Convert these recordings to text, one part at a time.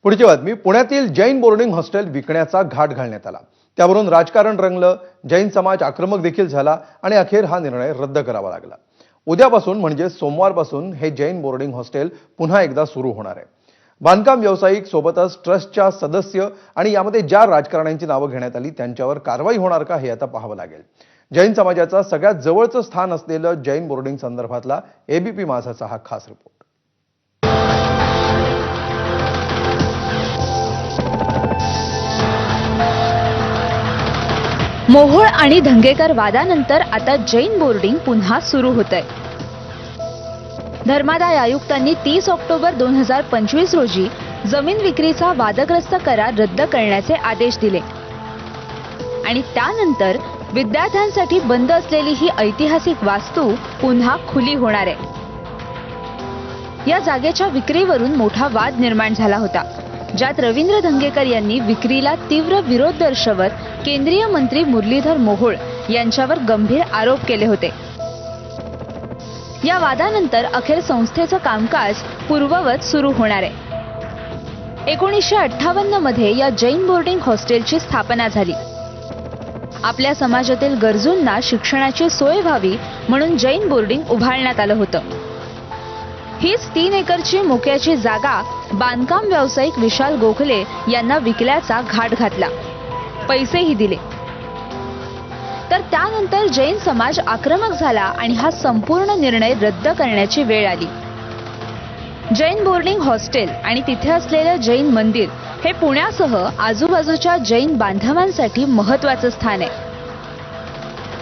पुढची बातमी, पुण्यातील जैन बोर्डिंग हॉस्टेल विकण्याचा घाट घालण्यात आला। त्यावरून राजकारण रंगलं, जैन समाज आक्रमक देखील झाला आणि अखेर हा निर्णय रद्द करावा लागला। उद्यापासून म्हणजे सोमवारपासून हे जैन बोर्डिंग हॉस्टेल पुन्हा एकदा सुरू होणार आहे। बांधकाम व्यावसायिक सोबतच ट्रस्टच्या सदस्य आणि यामध्ये ज्या राजकारण्यांची नावं घेण्यात आली त्यांच्यावर कारवाई होणार का हे आता पाहावं लागेल। जैन समाजाचा सगळ्यात जवळचं स्थान असलेलं जैन बोर्डिंग संदर्भातला एबीपी माझाचा हा खास रिपोर्ट। मोहोळ आणि धंगेकर वादानंतर आता जैन बोर्डिंग पुन्हा सुरू होतंय। धर्मादाय आयुक्तांनी 30 ऑक्टोबर 2025 रोजी जमीन विक्रीचा वादग्रस्त करार रद्द करण्याचे आदेश दिले आणि त्यानंतर विद्यार्थ्यांसाठी बंद असलेली ही ऐतिहासिक वास्तू पुन्हा खुली होणार आहे। या जागेच्या विक्रीवरून मोठा वाद निर्माण झाला होता, ज्यात रवींद्र धंगेकर यांनी विक्रीला तीव्र विरोध दर्शवत केंद्रीय मंत्री मुरलीधर मोहोळ यांच्यावर गंभीर आरोप केले होते। या वादानंतर अखेर संस्थेचं कामकाज पूर्ववत सुरू होणार आहे। 1958 मध्ये या जैन बोर्डिंग हॉस्टेलची स्थापना झाली। आपल्या समाजातील गरजूंना शिक्षणाची सोय व्हावी म्हणून जैन बोर्डिंग उभारण्यात आलं होतं। हीच 3 एकरची मोक्याची जागा बांधकाम व्यावसायिक विशाल गोखले यांना विकल्याचा घाट घातला, पैसेही दिले। तर त्यानंतर जैन समाज आक्रमक झाला आणि हा संपूर्ण निर्णय रद्द करण्याची वेळ आली। जैन बोर्डिंग हॉस्टेल आणि तिथे असलेलं जैन मंदिर हे पुण्यासह आजूबाजूच्या जैन बांधवांसाठी महत्त्वाचं स्थान आहे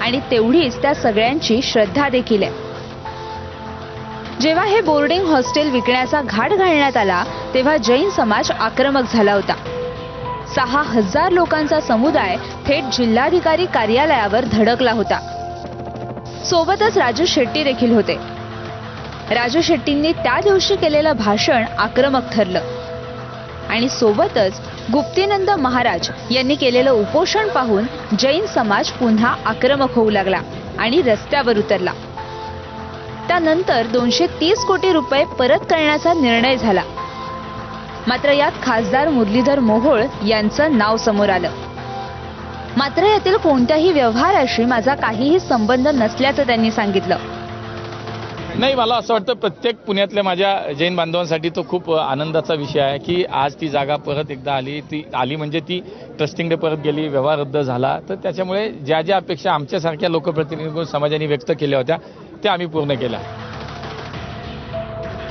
आणि तेवढीच त्या सगळ्यांची श्रद्धा देखील आहे। जेव्हा हे बोर्डिंग हॉस्टेल विकण्याचा घाट घालण्यात आला तेव्हा जैन समाज आक्रमक झाला होता। 6000 लोकांचा समुदाय थेट जिल्हाधिकारी कार्यालयावर धडकला होता। सोबतच राजू शेट्टी देखील होते। राजू शेट्टींनी त्या दिवशी केलेलं भाषण आक्रमक ठरलं आणि सोबतच गुप्तीनंद महाराज यांनी केलेलं उपोषण पाहून जैन समाज पुन्हा आक्रमक होऊ लागला आणि रस्त्यावर उतरला। त्यानंतर 230 कोटी रुपये परत करण्याचा निर्णय झाला। मात्र यात खासदार मुरलीधर मोहोळ यांचं नाव समोर आलं। मात्र यातील कोणत्याही व्यवहाराशी माझा काहीही संबंध नसल्याचं त्यांनी सांगितलं। नाही, मला असं वाटतं प्रत्येक पुण्यातल्या माझ्या जैन बांधवांसाठी तो खूप आनंदाचा विषय आहे की आज ती जागा परत एकदा आली। ती आली म्हणजे ती ट्रस्टिंगकडे परत गेली, व्यवहार रद्द झाला। तर त्याच्यामुळे ज्या ज्या अपेक्षा आमच्यासारख्या लोकप्रतिनिधी समाजाने व्यक्त केल्या होत्या त्या आम्ही पूर्ण केल्या।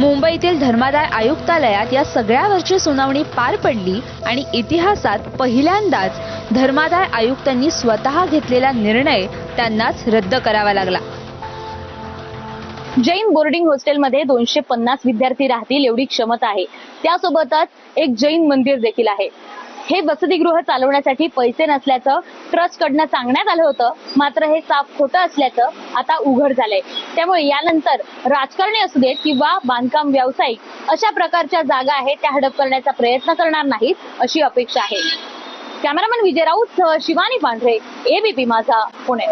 मुंबईतील धर्मादाय आयुक्तालयात या सगळ्यावरची सुनावणी पार पडली आणि इतिहासात पहिल्यांदाच धर्मादाय आयुक्तांनी स्वतः घेतलेला निर्णय त्यांनाच रद्द करावा लागला। जैन बोर्डिंग हॉस्टेलमध्ये 250 विद्यार्थी राहतील एवढी क्षमता आहे। त्यासोबतच एक जैन मंदिर देखील आहे। हे वसतिगृह चालवण्यासाठी पैसे नसल्याचं ट्रस्टकडनं सांगण्यात आलं होतं, मात्र हे साफ खोटं असल्याचं आता उघड झालंय। त्यामुळे यानंतर राजकारणी असू देत किंवा बांधकाम व्यावसायिक अशा प्रकारच्या जागा आहेत त्या हडप करण्याचा प्रयत्न करणार नाहीत अशी अपेक्षा आहे। कॅमेरामन विजय राऊत सह शिवानी पांढरे, एबीपी माझा, पुणे।